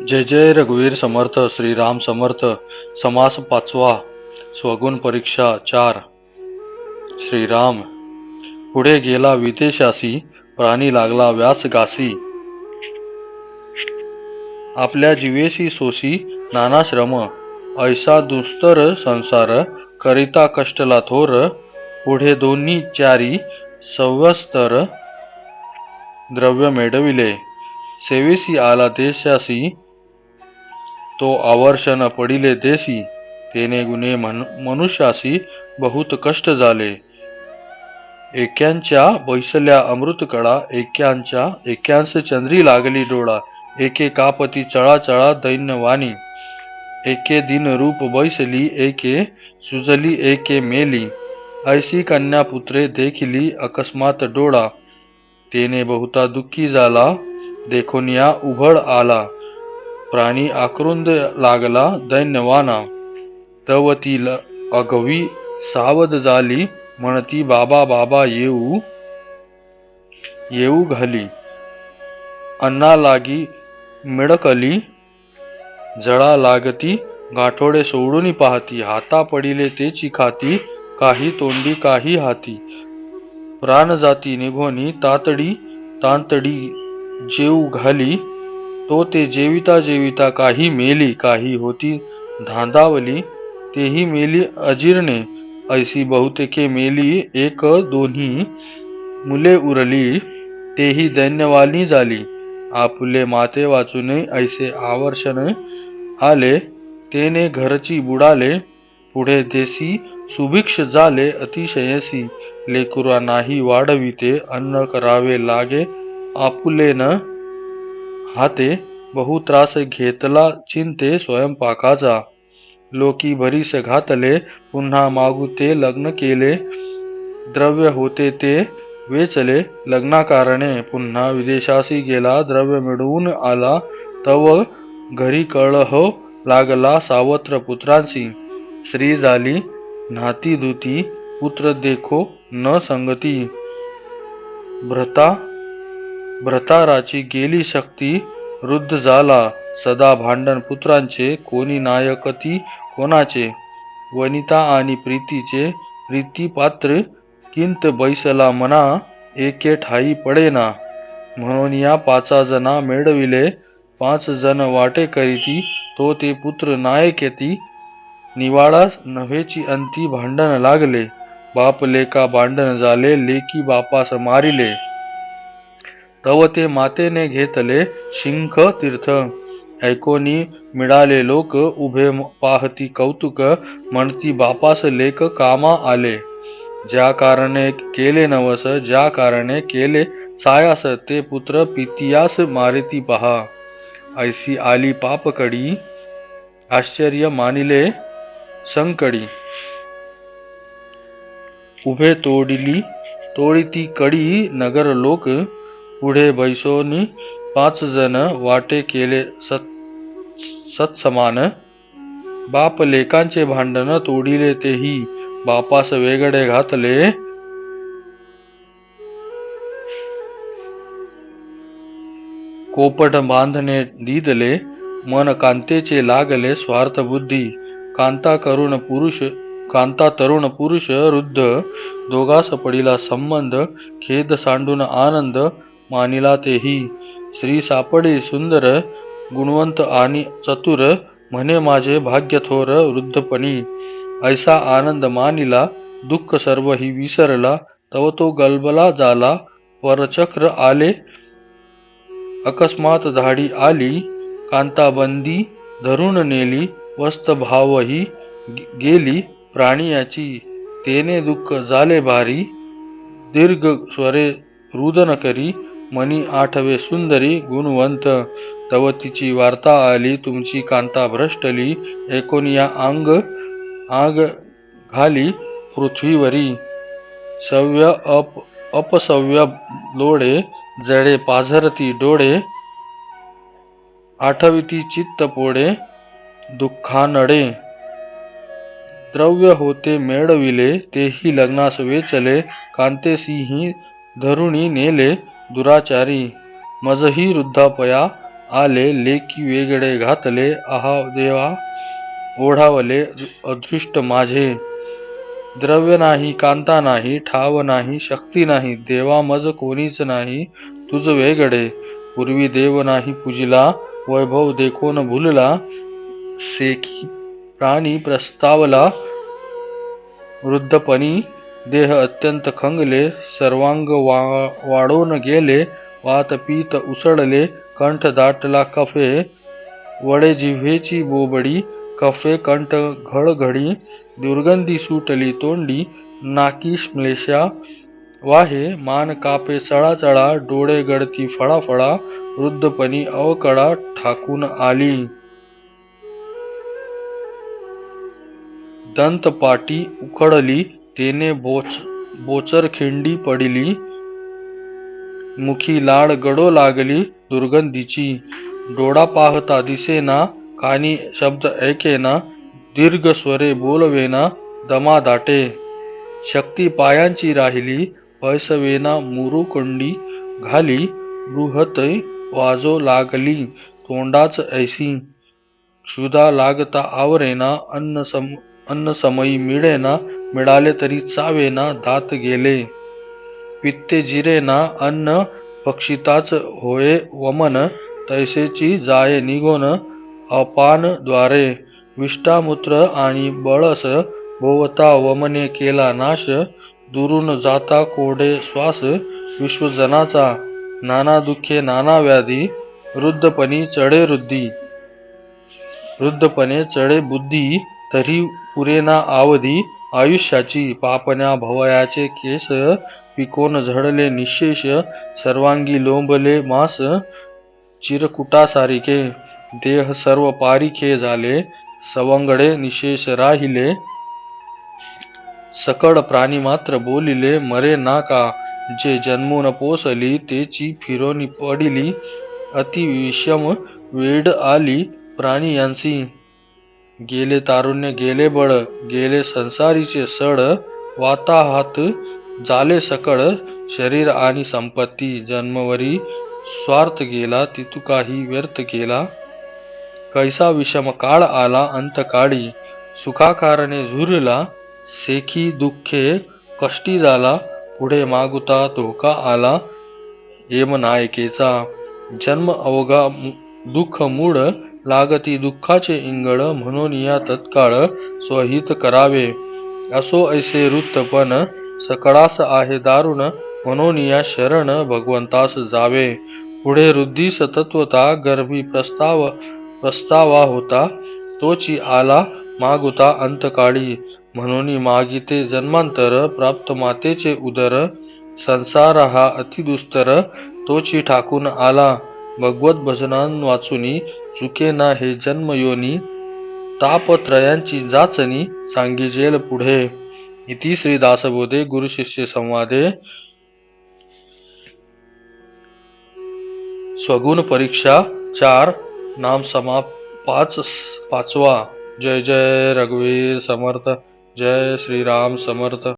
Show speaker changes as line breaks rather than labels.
जय जय रघुवीर समर्थ श्रीराम समर्थ. समास पाचवा. स्वगुण परीक्षा 4. श्रीराम. पुढे गेला विदेशासी, प्राणी लागला व्यास गासी. आपल्या जीवेसी सोसी नाना श्रम, ऐसा दुस्तर संसार करिता कष्टला थोर. पुढे दोन्ही चारी संवत्सर द्रव्य मेळविले, सेवेसी आला देशासी. तो आवर्षण पडिले देसी, तेने गुणे मनुष्यासी बहुत कष्ट झाले. एक्यांच्या बैसल्या अमृत कडा, एक्यांस चंद्री लागली डोळा. एके कापती चळा चळा दैन्य वाणी, एके दिन रूप बैसली एके सुजली एके मेली. ऐसी कन्या पुत्रे देखिली अकस्मात डोळा. तेने बहुता दुःखी झाला, देखून या उघड आला. प्राणी आकृंद लागला दैन्यवाना, तव ती अगवी सावध झाली. म्हणती बाबा बाबा येऊ येऊ घाली. अन्ना लागी मिळकली, जळा लागती गाठोडे सोडून पाहती. हाता पडिले तेची खाती, काही तोंडी काही हाती. प्राण जाती निघोनी तांतडी जेऊ घाली. तो ते जेविता जेविता काही मेली, काही होती धांदावली तेही मेली अजीर्णे. ऐसी बहुतेके मेली, एक दोन्ही मुले उरली तेही दैन्यवाली झाली. आपुले माते वाचून ऐसे आवर्षण आले, तेने घरची बुडाले. पुढे देसी सुभिक्ष झाले अतिशयसी, लेकरा नाही वाढविते अन्न करावे लागे आपुले न हाते. बहु त्रास घेतला चिंते स्वयंपाकाचा, लोकी भरीस घातले पुन्हा मागुते लग्न केले. द्रव्य होते ते वेचले लग्नाकारणे, पुन्हा विदेशासी गेला द्रव्य मिळवून आला. तव घरी कळह लागला सावत्र पुत्रांसी, स्त्री झाली नाती धुती पुत्र देखो न संगती. भ्रताराची गेली शक्ती, वृद्ध झाला सदा भांडण पुत्रांचे. कोणी नायकती कोणाचे, वनिता आणि प्रीतीचे रीती पात्र. किंत बैसला मना, एके ठाई पडेना. म्हणून या 5 जना मेळविले, 5 जण वाटे करीती. तो ते पुत्र नायकेती, निवाडा नव्हेची अंती भांडण लागले. बाप लेका भांडण झाले, लेकी बापास मारिले. तव ते मातेने घेतले शिंख तीर्थ, ऐकोनी मिळाले लोक उभे पाहती कौतुक. म्हणती बापास लेक कामा आले, ज्या कारणे केले नवस ज्या कारणे केले सायास. ते पुत्र पितियास मारिती पहा, ऐसी आली पापकडी. आश्चर्य मानिले संकडी, उभे तोडिती कडी नगर लोक. पुढे बैसोनी 5 जण वाटे केले सत्समान. बाप लेकांचे भांडण तोडिले तेही, बापास वेगळे घातले. कोपट बांधणे दिदले, मन कांतेचे लागले स्वार्थ बुद्धी. कांता तरुण पुरुष वृद्ध, दोघास पडिला संबंध. खेद सांडून आनंद मानिला तेही, श्री सापडे सुंदर गुणवंत आणि चतुर. म्हणे माझे भाग्य थोर वृद्धपणी, ऐसा आनंद मानिला दुःख सर्वही विसरला. तव तो गलबला झाला, परचक्र आले अकस्मात धाडी आली. कांताबंदी धरून नेली, वस्त भावही गेली प्राणियाची. तेने दुःख झाले भारी, दीर्घ स्वरे रुदन करी. मनी आठवे सुंदरी गुणवंत, तव तिची वार्ता आली. तुमची कांता भ्रष्टली, एकोनिया आग घाली पृथ्वीवरी. सव्य अपसव्य लोडे, जडे पाझरती डोळे. आठविती चित्त पोडे, दुःखानडे. द्रव्य होते मेळविले, तेही लग्नास वेचले. कांतेसिंही धरुणी नेले दुराचारी. मजही वृद्धापया आले लेकी वेगळे घातले आहा देवा ओढावले अदृष्ट माझे द्रव्य नाही कांता नाही ठाव नाही शक्ती नाही देवा मज कोणीच नाही तुझ वेगळे पूर्वी देव नाही पूजिला वैभव देखोन भुलला सेकी प्राणी प्रस्तावला वृद्धपणी देह अत्यंत खंगले सर्वांग वाढून गेले वात पीत उसळले कंठ दाटला कफे वडे जिव्हेची बोबडी कफे कंठ घळघडी दुर्गंधी सुटली तोंडी नाकी श्लेषा वाहे मान कापे चळाचळा डोळे गळती फळाफळा वृद्धपणी अवकडा ठाकून आली दंतपाटी उखडली तेने बोचरखिंडी पडली मुखी लाड गडो लागली दुर्गंधीची डोळा पाहता दिसेना कानी शब्द ऐकेना दीर्घ स्वरे बोलवेना दमा दाटे शक्ती पायांची राहिली पैसवेना मुरुकुंडी घाली बृहत वाजो लागली तोंडाच ऐसी क्षुधा लागता आवरेना अन्न समयी मिळेना मिळाले तरी चावेना दात गेले पित्ते जिरेना अन्न भक्षिताच होय वमन तैसेची जाये निघोन अपान द्वारे विष्टामूत्र आणि बळस भोवता वमने केला नाश दुरून जाता कोडे श्वास विश्वजनाचा नाना दुःखे नाना व्याधी वृद्धपणी चढे वृद्धपणे चढे बुद्धी तरी पुरेना आवधी आयुष्याची पापण्या भवयाचे केस पिकोन झडले निशेष सर्वांगी लोंबले मास चिरकुटासारिके देह सर्व पारिखे झाले सवंगडे निशेष राहिले सकळ प्राणी मात्र बोलिले मरे नाका जे जन्मून पोसली तेची फिरोनी पडिली अति विषम वेड आली प्राणी यांसी गेले तारुण्य गेले बळ गेले संसारीचे सड वाताहात झाले सकळ शरीर आणि संपत्ती जन्मवरी स्वार्थ गेला तितू काही व्यर्थ गेला कैसा विषम काळ आला अंतकाळी सुखाकारणे झुरला सेखी दुःखे कष्टी झाला पुढे मागुता धोका आला येमनायकेचा जन्म अवघा दुःख मूळ लागती दुःखाचे इंगळ म्हणून या तत्काळ स्वहित करावे असो ऐसे वृत्तपण सकळास आहे दारुण म्हणून या शरण भगवंतास जावे पुढे रुद्धीस तत्वता गर्भी प्रस्तावा होता तोची आला मागुता अंतकाळी म्हणून मागिते जन्मांतर प्राप्त मातेचे उदर संसार हा अतिदुस्तर तोची ठाकून आला भगवत भजनान वाचुनी चुकेना हे जन्मयोनी तापत्रयांची जाचणी सांगिजेल पुढे इति श्री दासबोधे गुरु शिष्य संवादे स्वगुण परीक्षा 4 नाम समाप 5वा जय जय रघुवीर समर्थ जय श्री राम समर्थ।